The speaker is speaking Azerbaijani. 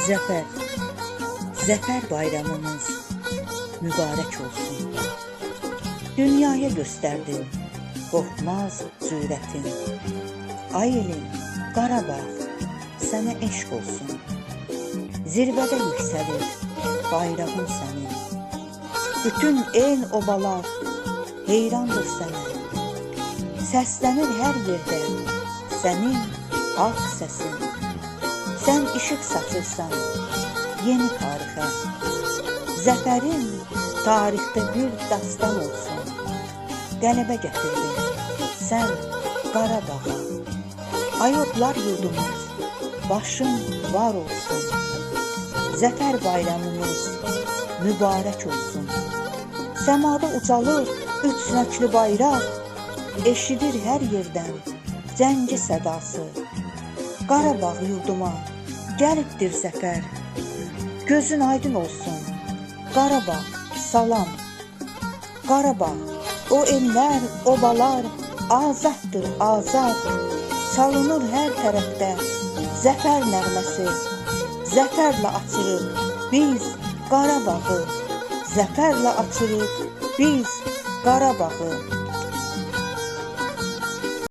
Zəfər, Zəfər bayramımız mübarək olsun. Dünyaya göstərdin qorxmaz cürətin. Ay elin, Qarabağ, sənə eşq olsun. Zirvədə yüksəlir bayrağın sənin. Bütün el obalar heyrandır sənə. Səslənir hər yerdə sənin haqq səsin. Sən işıq saçırsan yeni tarixə. Zəfərin tarixdə bir dastan olsun. Qələbə gətirdin sən Qarabağa. Ayotlar yurdumuz başın var olsun. Zəfər bayramımız mübarək olsun. Səmada ucalır üç rəngli bayraq. Eşidir hər yerdən cəngi sədası. Qarabağ yurduma gəlibdir zəfər. Gözün aydın olsun Qarabağ, salam. Qarabağ, o ellər, obalar azaddır, azad. Çalınır hər tərəfdə zəfər nəğməsi. Zəfərlə açırıq biz Qarabağı. Zəfərlə açırıq biz Qarabağı.